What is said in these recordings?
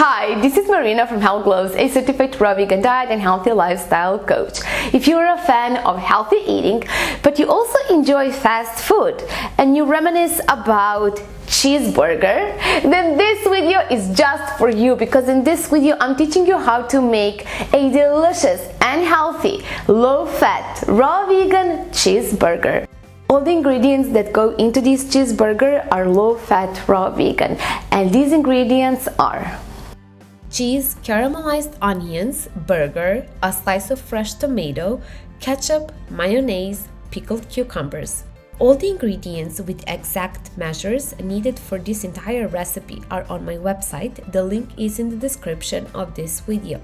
Hi, this is Marina from Health Glows, a certified raw vegan diet and healthy lifestyle coach. If you're a fan of healthy eating, but you also enjoy fast food and you reminisce about cheeseburger, then this video is just for you, because in this video I'm teaching you how to make a delicious and healthy, low-fat, raw vegan cheeseburger. All the ingredients that go into this cheeseburger are low-fat, raw vegan, and these ingredients are cheese, caramelized onions, burger, a slice of fresh tomato, ketchup, mayonnaise, pickled cucumbers. All the ingredients with exact measures needed for this entire recipe are on my website. The link is in the description of this video.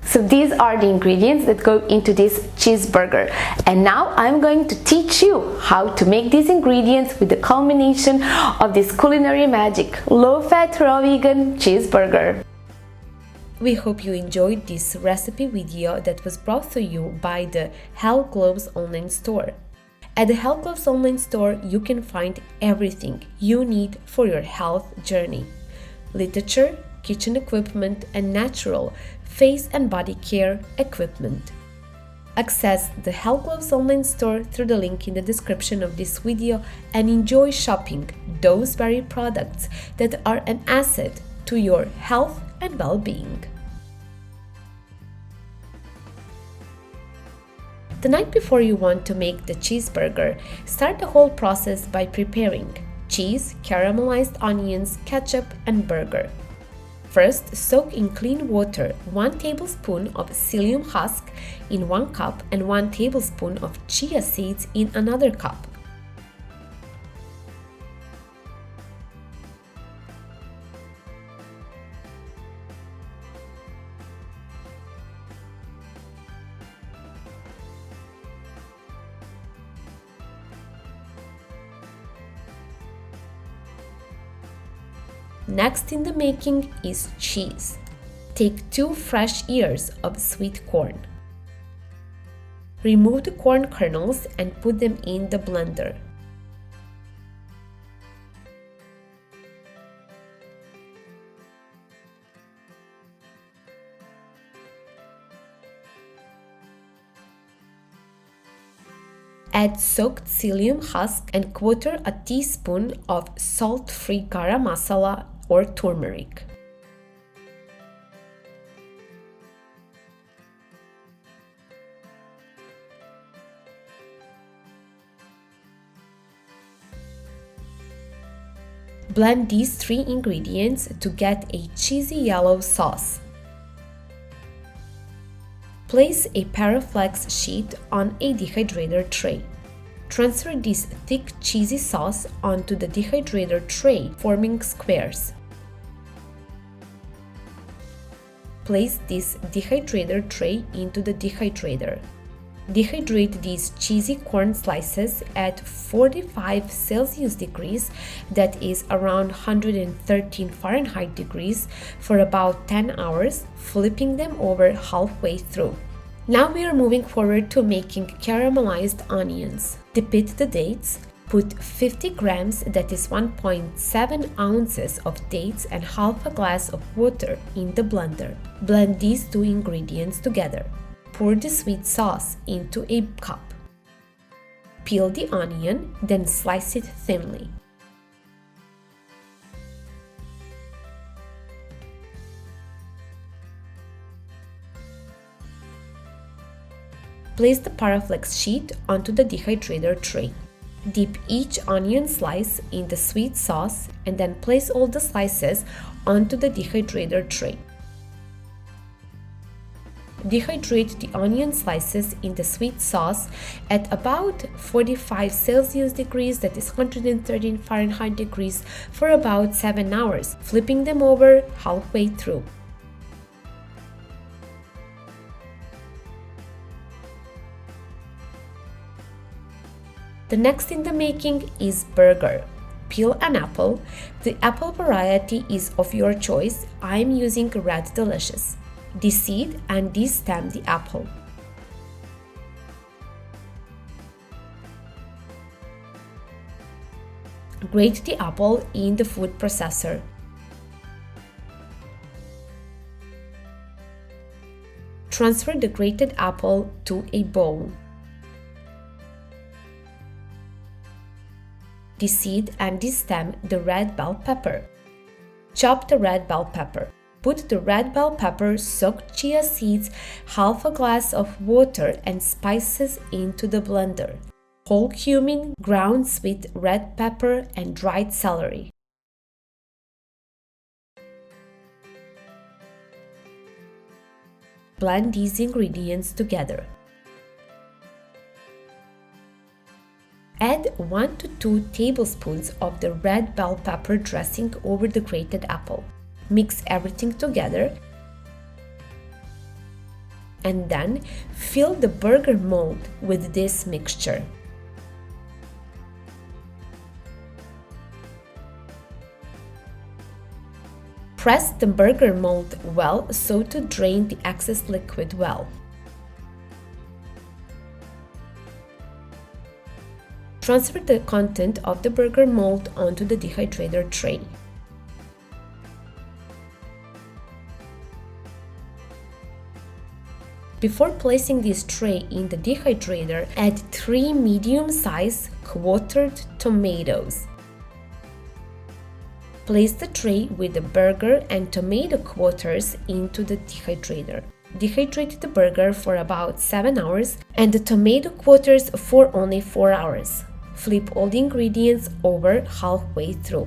So these are the ingredients that go into this cheeseburger, and now I'm going to teach you how to make these ingredients with the culmination of this culinary magic, low-fat raw vegan cheeseburger. We hope you enjoyed this recipe video that was brought to you by the Health Glows online store. At the Health Glows online store, you can find everything you need for your health journey: literature, kitchen equipment, and natural face and body care equipment. Access the Health Glows online store through the link in the description of this video and enjoy shopping those very products that are an asset to your health and well-being. The night before you want to make the cheeseburger, start the whole process by preparing cheese, caramelized onions, ketchup, and burger. First, soak in clean water 1 tablespoon of psyllium husk in 1 cup and 1 tablespoon of chia seeds in another cup. Next in the making is cheese. Take 2 fresh ears of sweet corn. Remove the corn kernels and put them in the blender. Add soaked psyllium husk and 1/4 teaspoon of salt-free garam masala or turmeric. Blend these 3 ingredients to get a cheesy yellow sauce. Place a Paraflex sheet on a dehydrator tray. Transfer this thick cheesy sauce onto the dehydrator tray, forming squares. Place this dehydrator tray into the dehydrator. Dehydrate these cheesy corn slices at 45 Celsius degrees, that is around 113 Fahrenheit degrees, for about 10 hours, flipping them over halfway through. Now we are moving forward to making caramelized onions. Depit the dates. Put 50 grams, that is 1.7 ounces of dates, and half a glass of water in the blender. Blend these 2 ingredients together. Pour the sweet sauce into a cup. Peel the onion, then slice it thinly. Place the Paraflex sheet onto the dehydrator tray. Dip each onion slice in the sweet sauce and then place all the slices onto the dehydrator tray. Dehydrate the onion slices in the sweet sauce at about 45 Celsius degrees, that is 113 Fahrenheit degrees, for about 7 hours, flipping them over halfway through. The next in the making is burger. Peel an apple. The apple variety is of your choice. I am using Red Delicious. Deseed and destem the apple. Grate the apple in the food processor. Transfer the grated apple to a bowl. Deseed and destem the red bell pepper. Chop the red bell pepper. Put the red bell pepper, soaked chia seeds, half a glass of water and spices into the blender. Whole cumin, ground sweet red pepper and dried celery. Blend these ingredients together. Add 1 to 2 tablespoons of the red bell pepper dressing over the grated apple. Mix everything together and then fill the burger mold with this mixture. Press the burger mold well so to drain the excess liquid well. Transfer the content of the burger mold onto the dehydrator tray. Before placing this tray in the dehydrator, add 3 medium-sized quartered tomatoes. Place the tray with the burger and tomato quarters into the dehydrator. Dehydrate the burger for about 7 hours and the tomato quarters for only 4 hours. Flip all the ingredients over halfway through.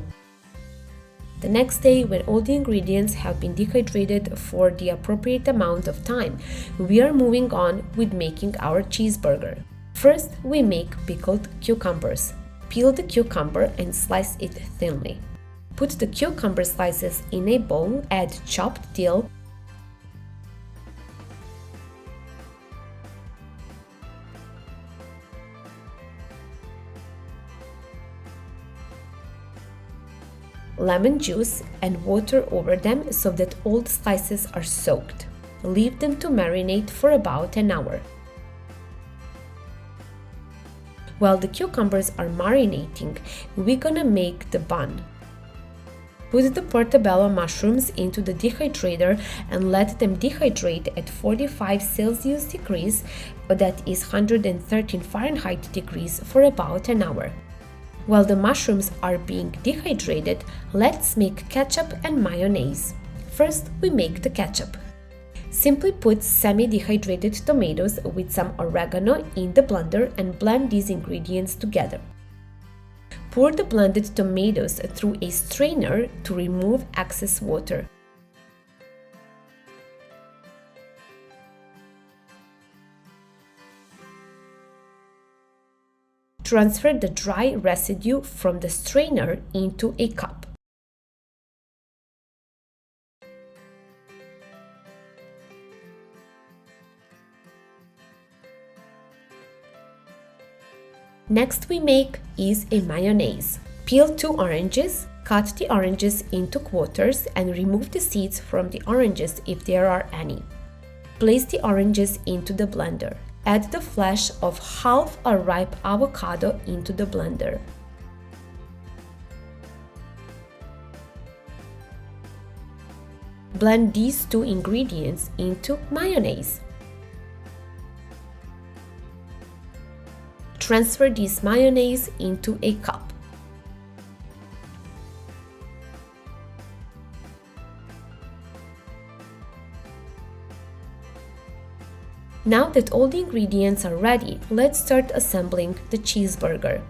The next day, when all the ingredients have been dehydrated for the appropriate amount of time, we are moving on with making our cheeseburger. First, we make pickled cucumbers. Peel the cucumber and slice it thinly. Put the cucumber slices in a bowl, add chopped dill, lemon juice and water over them so that all the slices are soaked. Leave them to marinate for about an hour. While the cucumbers are marinating, we're gonna make the bun. Put the portobello mushrooms into the dehydrator and let them dehydrate at 45 Celsius degrees, that is 113 Fahrenheit degrees, for about an hour. While the mushrooms are being dehydrated, let's make ketchup and mayonnaise. First, we make the ketchup. Simply put semi-dehydrated tomatoes with some oregano in the blender and blend these ingredients together. Pour the blended tomatoes through a strainer to remove excess water. Transfer the dry residue from the strainer into a cup. Next we make is a mayonnaise. Peel 2 oranges, cut the oranges into quarters and remove the seeds from the oranges if there are any. Place the oranges into the blender. Add the flesh of half a ripe avocado into the blender. Blend these 2 ingredients into mayonnaise. Transfer this mayonnaise into a cup. Now that all the ingredients are ready, let's start assembling the cheeseburger.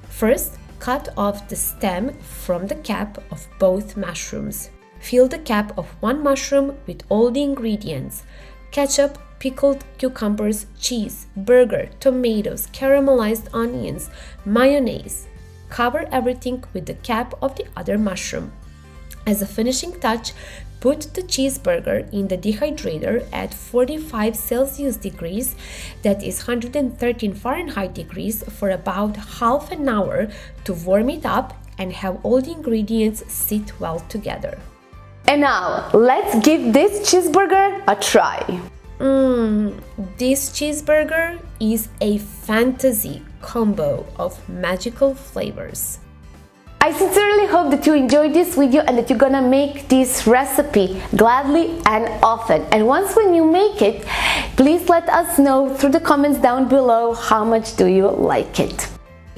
First, cut off the stem from the cap of both mushrooms. Fill the cap of one mushroom with all the ingredients: ketchup, pickled cucumbers, cheese, burger, tomatoes, caramelized onions, mayonnaise. Cover everything with the cap of the other mushroom. As a finishing touch, put the cheeseburger in the dehydrator at 45 Celsius degrees, that is 113 Fahrenheit degrees, for about half an hour to warm it up and have all the ingredients sit well together. And now, let's give this cheeseburger a try. This cheeseburger is a fantasy combo of magical flavors. I sincerely hope that you enjoyed this video and that you're gonna make this recipe gladly and often. And once when you make it, please let us know through the comments down below how much do you like it.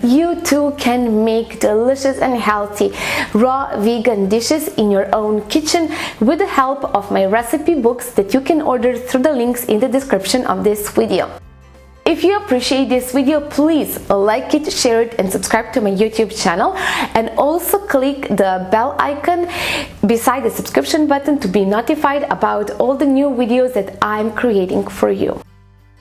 You too can make delicious and healthy raw vegan dishes in your own kitchen with the help of my recipe books that you can order through the links in the description of this video. If you appreciate this video, please like it, share it, and subscribe to my YouTube channel, and also click the bell icon beside the subscription button to be notified about all the new videos that I'm creating for you.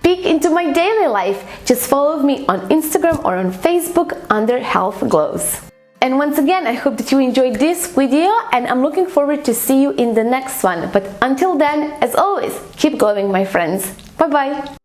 Peek into my daily life, just follow me on Instagram or on Facebook under Health Glows. And once again, I hope that you enjoyed this video, and I'm looking forward to see you in the next one. But until then, as always, keep glowing, my friends. Bye bye.